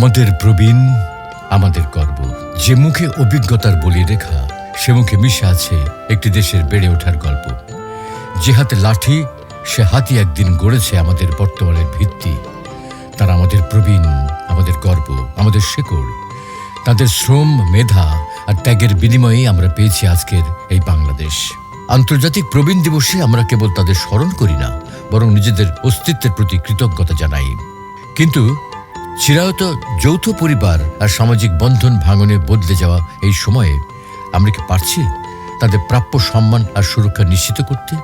আমাদের প্রবীণ, আমাদের গর্ব। যে মুখে অভিজ্ঞতার বলিরেখা, সে মুখে মিশে আছে একটি দেশের বেড়ে ওঠার গল্প। যে হাতে লাঠি, সে হাতই একদিন গড়েছে আমাদের বর্তমানের ভিত্তি। তারা আমাদের প্রবীণ, আমাদের গর্ব, আমাদের শেকড়। তাদের শ্রম, মেধা আর ত্যাগের বিনিময়েই আমরা পেয়েছি আজকের এই বাংলাদেশ। আন্তর্জাতিক প্রবীণ দিবসে আমরা কেবল তাদের স্মরণ করি না, বরং নিজেদের অস্তিত্বের প্রতি কৃতজ্ঞতা জানাই। কিন্তু চিরায়ত যৌথ পরিবার আর সামাজিক বন্ধন ভাঙনে বদলে যাওয়া এই সময়ে আমরা কি পারছি তাদের প্রাপ্য সম্মান আর সুরক্ষা নিশ্চিত করতে?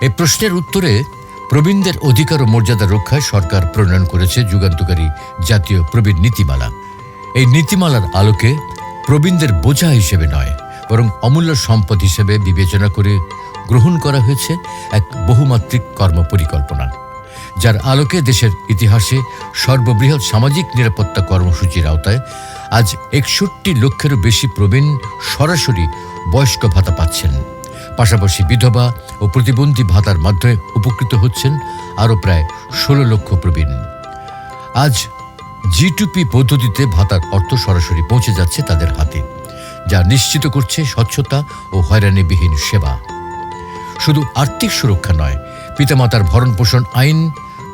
এই প্রশ্নের উত্তরে প্রবীণদের অধিকার ও মর্যাদা রক্ষায় সরকার প্রণয়ন করেছে যুগান্তকারী জাতীয় প্রবীণ নীতিমালা। এই নীতিমালার আলোকে প্রবীণদের বোঝা হিসেবে নয়, বরং অমূল্য সম্পদ হিসেবে বিবেচনা করে গ্রহণ করা হয়েছে এক বহুমাত্রিক কর্মপরিকল্পনা, যার আলোকে দেশের ইতিহাসে সর্ববৃহৎ সামাজিক নিরাপত্তা কর্মসূচির আওতায় আজ ৬১ লক্ষেরও বেশি প্রবীণ সরাসরি বয়স্ক ভাতা পাচ্ছেন। পাশাপাশি বিধবা ও প্রতিবন্ধী ভাতার মাধ্যমে উপকৃত হচ্ছেন আরও প্রায় ১৬ লক্ষ প্রবীণ। আজ G2P পদ্ধতিতে ভাতার অর্থ সরাসরি পৌঁছে যাচ্ছে তাদের হাতে, যা নিশ্চিত করছে স্বচ্ছতা ও হয়রানিবিহীন সেবা। শুধু আর্থিক সুরক্ষা নয়, পিতামাতার ভরণপোষণ আইন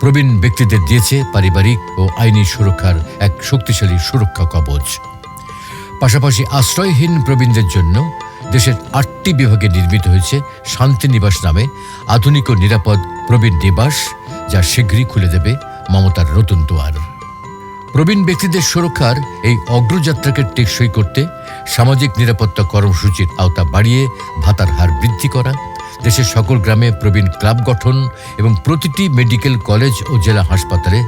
প্রবীণ ব্যক্তিদের দিয়েছে পারিবারিক ও আইনি সুরক্ষার এক শক্তিশালী সুরক্ষা কবচ। পাশাপাশি আশ্রয়হীন প্রবীণদের জন্য দেশের ৮টি বিভাগে নির্মিত হয়েছে শান্তিনিবাস নামে আধুনিক ও নিরাপদ প্রবীণ নিবাস, যা শীঘ্রই খুলে দেবে মমতার নতুন দুয়ার। প্রবীণ ব্যক্তিদের সুরক্ষার এই অগ্রযাত্রাকে টেকসই করতে সামাজিক নিরাপত্তা কর্মসূচির আওতা বাড়িয়ে ভাতার হার বৃদ্ধি করা, দেশের সকল গ্রামে প্রবীণ ক্লাব গঠন এবং প্রতিটি মেডিকেল কলেজ ও জেলা হাসপাতালে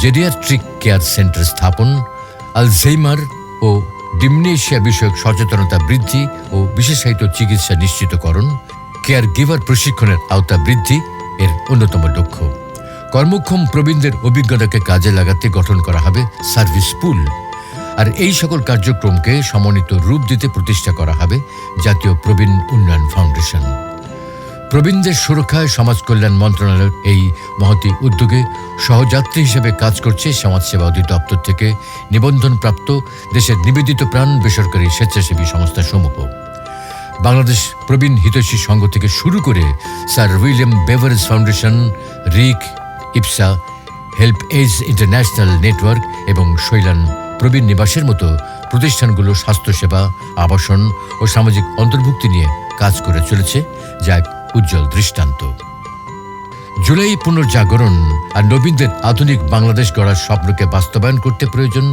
জেরিয়াট্রিক কেয়ার সেন্টার স্থাপন, আলঝেইমার ও ডিমনেশিয়া বিষয়ক সচেতনতা বৃদ্ধি ও বিশেষায়িত চিকিৎসা নিশ্চিতকরণ, কেয়ার গিভার প্রশিক্ষণের আওতা বৃদ্ধি এর অন্যতম লক্ষ্য। কর্মক্ষম প্রবীণদের অভিজ্ঞতাকে কাজে লাগাতে গঠন করা হবে সার্ভিস পুল, আর এই সকল কার্যক্রমকে সমন্বিত রূপ দিতে প্রতিষ্ঠা করা হবে জাতীয় প্রবীণ উন্নয়ন ফাউন্ডেশন। প্রবীণদের সুরক্ষায় সমাজ কল্যাণ মন্ত্রণালয়ের এই মহতী উদ্যোগে সহযাত্রী হিসেবে কাজ করছে সমাজসেবা অধিদপ্তর থেকে নিবন্ধনপ্রাপ্ত দেশের নিবেদিত প্রাণ বেসরকারি স্বেচ্ছাসেবী সংস্থাসমূহ। বাংলাদেশ প্রবীণ হিতৈষী সংঘ থেকে শুরু করে স্যার উইলিয়াম বেভারেজ ফাউন্ডেশন, রিক, YPSA, help age international network এবং শৈলান প্রবীণ নিবাসের মতো প্রতিষ্ঠানগুলো স্বাস্থ্যসেবা, আবাসন ও সামাজিক অন্তর্ভুক্তি নিয়ে কাজ করে চলেছে, যা এক উজ্জ্বল দৃষ্টান্ত। জুলাই পুনর্জাগরণ আর নবীনদের আধুনিক বাংলাদেশ গড়ার স্বপ্নকে বাস্তবায়ন করতে প্রয়োজন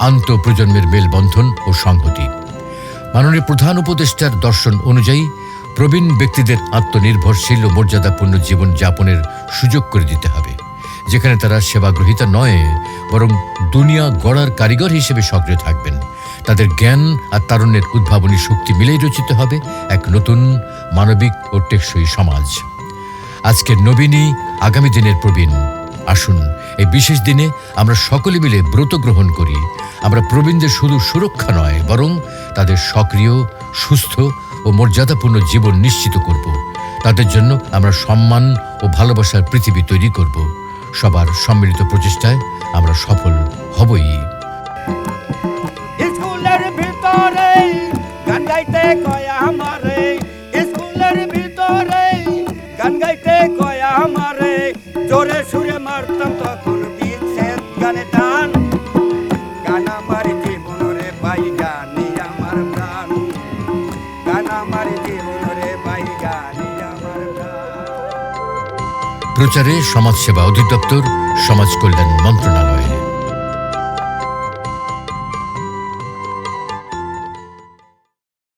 আন্তঃপ্রজন্মের মেলবন্ধন ও সংহতি। মাননীয় প্রধান উপদেষ্টার দর্শন অনুযায়ী প্রবীণ ব্যক্তিদের আত্মনির্ভরশীল ও মর্যাদাপূর্ণ জীবন যাপনের সুযোগ করে দিতে হবে, যেখানে তারা সেবাগ্রহীতা নয়, বরং দুনিয়া গড়ার কারিগর হিসেবে সক্রিয় থাকবেন। তাদের জ্ঞান আর তারুণ্যের উদ্ভাবনী শক্তি মিলেই রচিত হবে এক নতুন মানবিক ও টেকসই সমাজ। আজকের নবীনই আগামী দিনের প্রবীণ। আসুন এই বিশেষ দিনে আমরা সকলে মিলে ব্রত গ্রহণ করি। আমরা প্রবীণদের শুধু সুরক্ষা নয়, বরং তাদের সক্রিয়, সুস্থ ও মর্যাদাপূর্ণ জীবন নিশ্চিত করব। তাদের জন্য আমরা সম্মান ও ভালোবাসার পৃথিবী তৈরি করব। সবার সম্মিলিত প্রচেষ্টায় আমরা সফল হবই। স্কুলের ভিতরে গান গাইতে কয় আমারে, স্কুলের ভিতরে গান গাইতে কয় আমারে, জোরে সুরে মারতাম তখন বিচ্ছেদ গানে টান। গান আমার জীবন রে ভাই, গানি আমার প্রাণ। গান আমার জীবন রে ভাই, গানি আমার প্রাণ। প্রচারে সমাজসেবা অধিদপ্তর, সমাজ কল্যাণ মন্ত্রণালয়।